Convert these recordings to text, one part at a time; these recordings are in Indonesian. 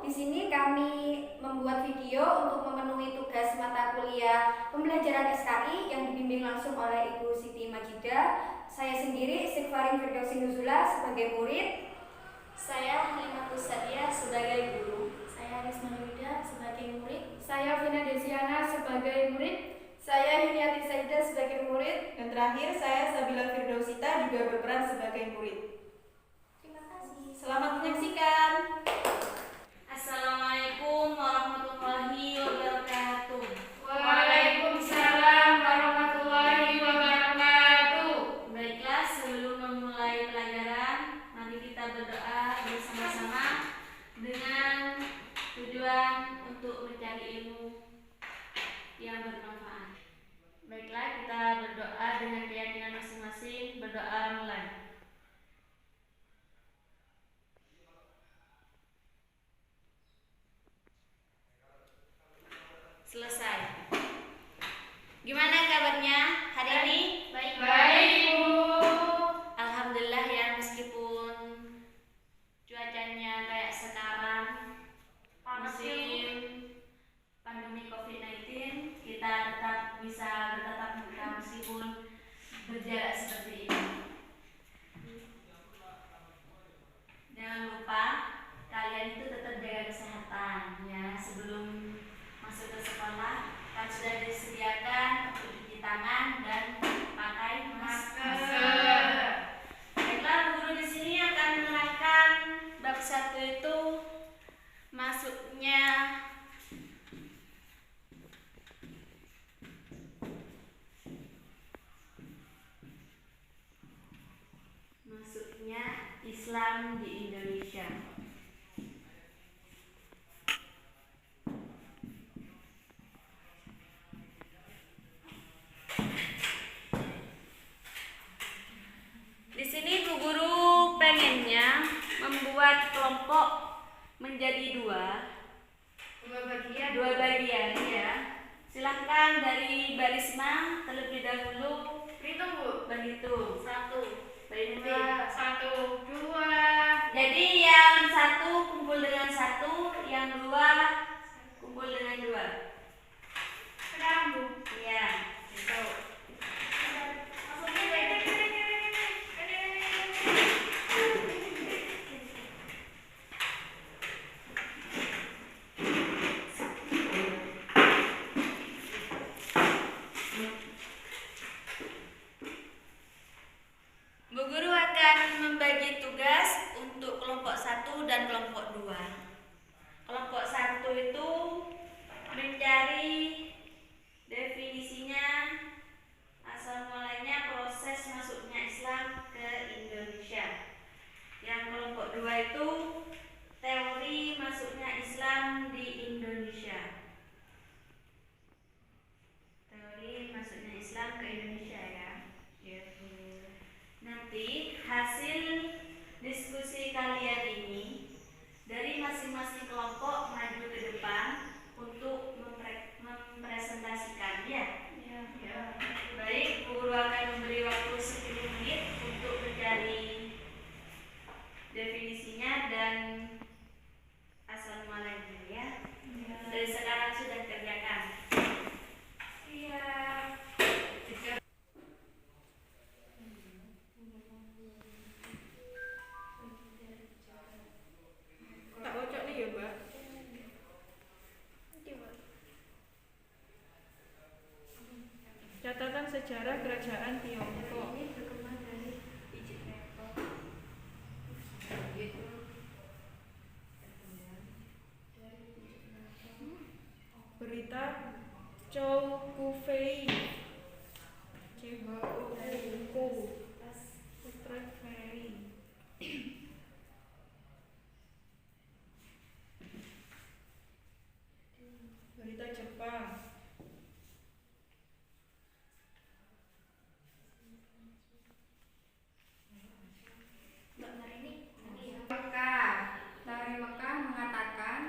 Di sini kami membuat video untuk memenuhi tugas mata kuliah pembelajaran SKI yang dibimbing langsung oleh Ibu Siti Majidah. Saya sendiri Istighfarin Firdausi Nuzula sebagai murid. Saya Halimatus Sadia sebagai guru. Saya Risma Wida sebagai murid. Saya Vina Desiana sebagai murid. Saya Yuniati Saida sebagai murid. Dan terakhir saya Sabila Firdausita juga berperan sebagai murid. Terima kasih. Selamat menyaksikan. Assalamualaikum warahmatullahi wabarakatuh. Waalaikumsalam warahmatullahi wabarakatuh. Baiklah, sebelum memulai pelajaran, mari kita berdoa bersama-sama dengan tujuan untuk mencari ilmu yang bermanfaat. Baiklah, kita berdoa dengan keyakinan masing-masing. Berdoa mulai. Selesai. Gimana kabarnya hari ini? Baik, Ibu. Alhamdulillah ya, meskipun cuacanya kayak sekarang musim pandemi COVID-19, kita tetap bisa bertatap muka meskipun berjarak seperti ini. Jangan lupa kalian itu tetap jaga kesehatan ya. Sebelum masuk ke sekolah kan sudah disediakan untuk cuci tangan dan pakai masker. Baiklah, guru di sini akan menerangkan bab 1 itu masuknya Islam di Indonesia. Di sini Bu Guru pengennya membuat kelompok menjadi dua bagian ya. Silahkan dari Barisma terlebih dahulu berhitung. 1, berhenti. 1, 2. Jadi yang 1 kumpul dengan 1, yang 2 kumpul dengan 2. Sekarang, Bu. Iya, gitu. Bu Guru akan membagi tugas untuk kelompok 1 dan kelompok 2. Kelompok 1 itu mencari definisinya, asal mulanya proses masuknya Islam ke Indonesia. Yang kelompok 2 itu teori masuknya Islam di Indonesia. Teori masuknya Islam ke Indonesia ya. Nanti hasil diskusi kalian ini dari masing-masing kelompok maju ke depan untuk mempresentasikan ya. Baik, guru akan memberi waktu 10 menit untuk mencari definisinya dan asal mulanya ya. Dari sekarang sudah kerjakan. Iya. Tak bocok nih ya, Mbak. Catatan sejarah kerajaan Tiongkok. Berita Chow Kufei. Berita Jepang. Dari Mekah mengatakan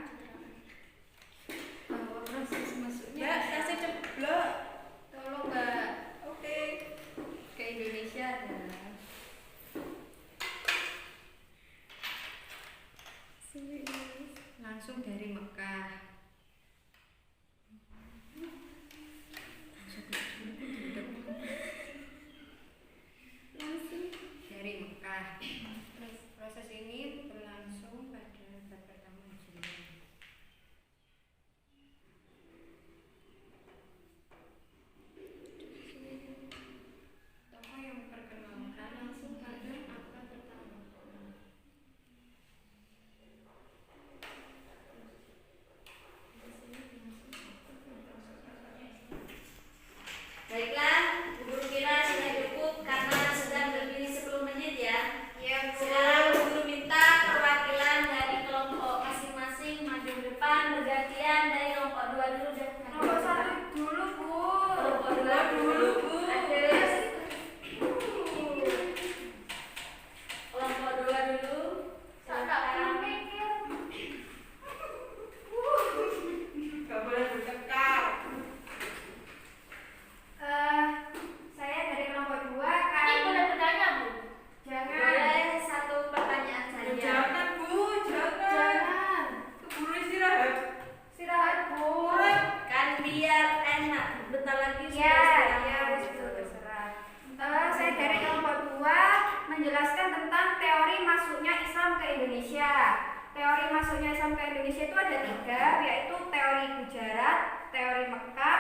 bahwa proses masuknya Mbak, kasih ceblok. tolong Mbak Oke. ke Indonesia adalah langsung dari Mekah. Dari Mekah. Proses ini berlangsung pada abad pertama Hijriah. Tokoh yang memperkenalkan langsung pada abad pertama. Baiklah, Bu Guru kira sudah cukup karena sudah lebih 10 menit ya. Ya, Sekarang Bu Guru minta perwakilan dari kelompok masing-masing maju ke depan bergantian dari kelompok 2 dulu deh. Nomor 1 dulu, Bu. Kelompok 2 dulu. Ada. Kelompok 2 dulu. Silakan. Gak boleh bertengkar. Saya dari kelompok 2 Ini kan. boleh bertanya, Bu? Jangan. Boleh satu pertanyaan saja. Jangan Bu, jangan. Jangan. Keburu istirahat. Istirahat, Bu. Kan biar enak. Bentar lagi sudah Ya, istirahat. ya, itu terserah. Saya dari kelompok 2 menjelaskan tentang teori masuknya Islam ke Indonesia. Teori masuknya Islam ke Indonesia itu ada 3, yaitu teori Gujarat, teori Mekah,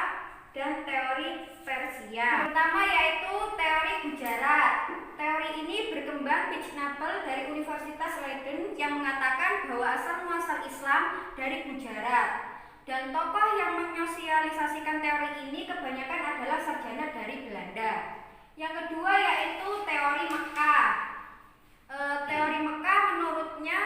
dan teori Persia. Yang pertama yaitu teori Gujarat. Teori ini berkembang fashionable dari Universitas Leiden yang mengatakan bahwa asal muasal Islam dari Gujarat. Dan tokoh yang menyosialisasikan teori ini kebanyakan adalah sarjana dari Belanda. Yang kedua yaitu teori Mekah. Teori Mekah menurutnya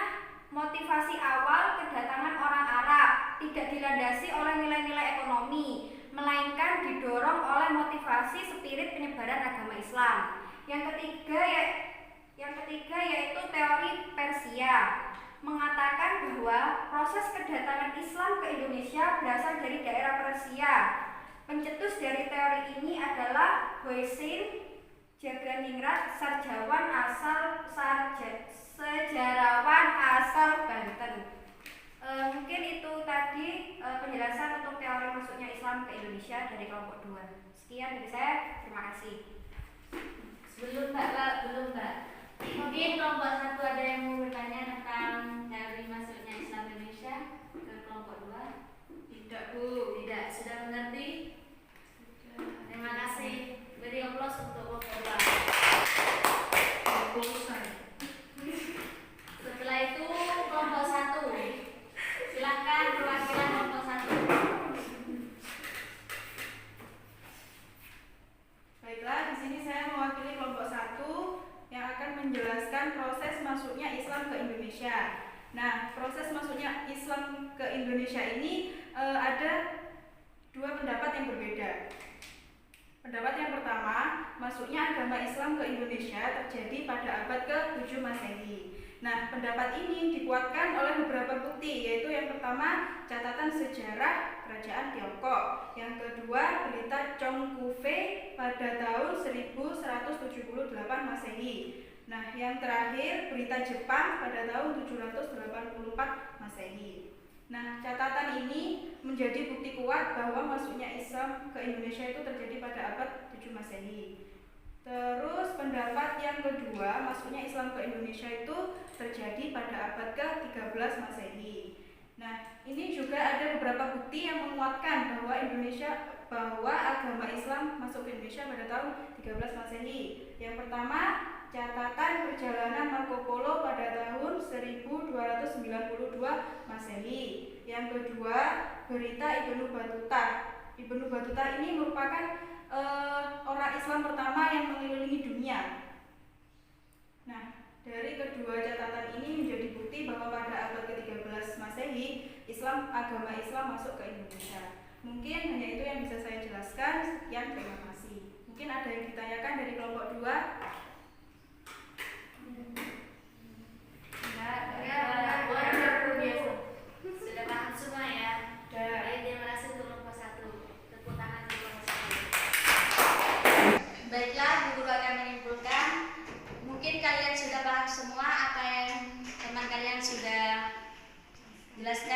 motivasi awal kedatangan orang Arab tidak dilandasi oleh nilai-nilai ekonomi, melainkan didorong oleh motivasi spirit penyebaran agama Islam. Yang ketiga yaitu teori Persia, mengatakan bahwa proses kedatangan Islam ke Indonesia berasal dari daerah Persia. Pencetus dari teori ini adalah Husain Jaganingrat, sejarawan asal Banten. Mungkin itu tadi penjelasan untuk teori masuknya Islam ke Indonesia dari kelompok 2. Sekian dari saya, terima kasih. Belum Mbak. Mungkin kelompok 1 ada yang mau bertanya tentang teori masuknya Islam Indonesia ke kelompok 2? Tidak Bu. Tidak, sudah mengerti? Terima kasih. Beri aplaus untuk kelompok 2. Setelah itu kelompok 1. Silakan perwakilan kelompok 1. Baiklah, di sini saya mewakili kelompok 1 yang akan menjelaskan proses masuknya Islam ke Indonesia. Nah, proses masuknya Islam ke Indonesia ini ada 2 pendapat yang berbeda. Pendapat yang pertama, masuknya agama Islam ke Indonesia terjadi pada abad ke-7 Masehi. Nah, pendapat ini dikuatkan oleh beberapa bukti, yaitu yang pertama, catatan sejarah Kerajaan Tiongkok. Yang kedua, berita Chong Kufe pada tahun 1178 Masehi. Nah, yang terakhir, berita Jepang pada tahun 784 Masehi. Nah, catatan ini menjadi bukti kuat bahwa masuknya Islam ke Indonesia itu terjadi pada abad 7 Masehi. Terus pendapat yang kedua, masuknya Islam ke Indonesia itu terjadi pada abad ke-13 Masehi. Nah, ini juga ada beberapa bukti yang menguatkan bahwa agama Islam masuk ke Indonesia pada tahun 13 Masehi. Yang pertama, catatan perjalanan Marco Polo pada tahun 1292 Masehi. Yang kedua, berita Ibnu Battuta. Ibnu Battuta ini merupakan orang Islam pertama yang mengelilingi dunia. Nah, dari kedua catatan ini menjadi bukti bahwa pada abad ke-13 Masehi, agama Islam masuk ke Indonesia. Mungkin hanya itu yang bisa saya jelaskan. Sekian, terima kasih. Mungkin ada yang ditanyakan dari kelompok 2? Sudah paham semua ya? Sudah. Baik, terima kasih untuk kelompok 1. Tepuk tangan untuk kelompok 1. Baiklah, Bu Guru akan menyimpulkan. Mungkin kalian sudah paham semua apa yang teman kalian sudah jelaskan.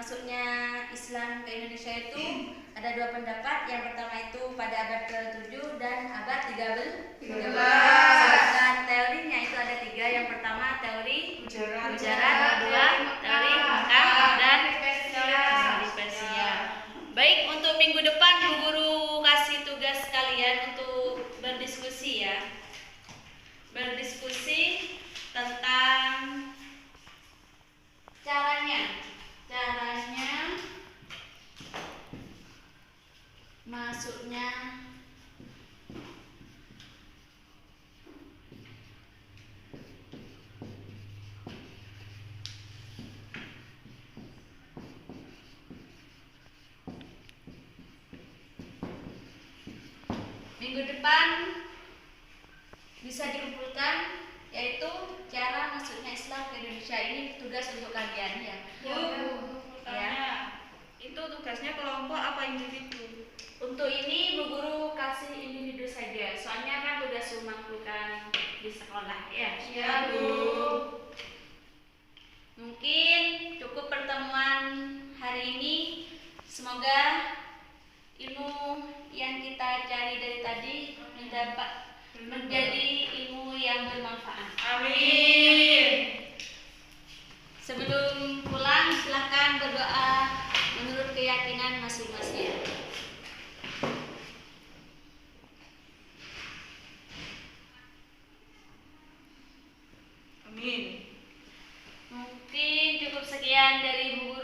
masuknya Islam ke Indonesia itu ada dua pendapat. Yang pertama itu pada abad ke-7 dan abad 13. Sedangkan teorinya itu ada 3. Yang pertama teori Gujarat, kedua teori Mekah, dan teori Persia. Baik, untuk minggu depan Bu Guru kasih tugas kalian untuk berdiskusi ya. Berdiskusi tentang caranya masuknya minggu depan bisa dikumpulkan, yaitu cara masuknya Islam ke Indonesia. Ini tugas untuk kalian ya. Itu tugasnya kelompok apa individu? Untuk ini Bu Guru kasih individu saja, soalnya kan tugas rumah bukan di sekolah ya. Iya, Bu. Mungkin cukup pertemuan hari ini. Semoga ilmu yang kita cari dari tadi mendapat menjadi ilmu yang bermanfaat. Amin. Sebelum pulang silakan berdoa menurut keyakinan masing-masing. Amin. Mungkin cukup sekian dari Bu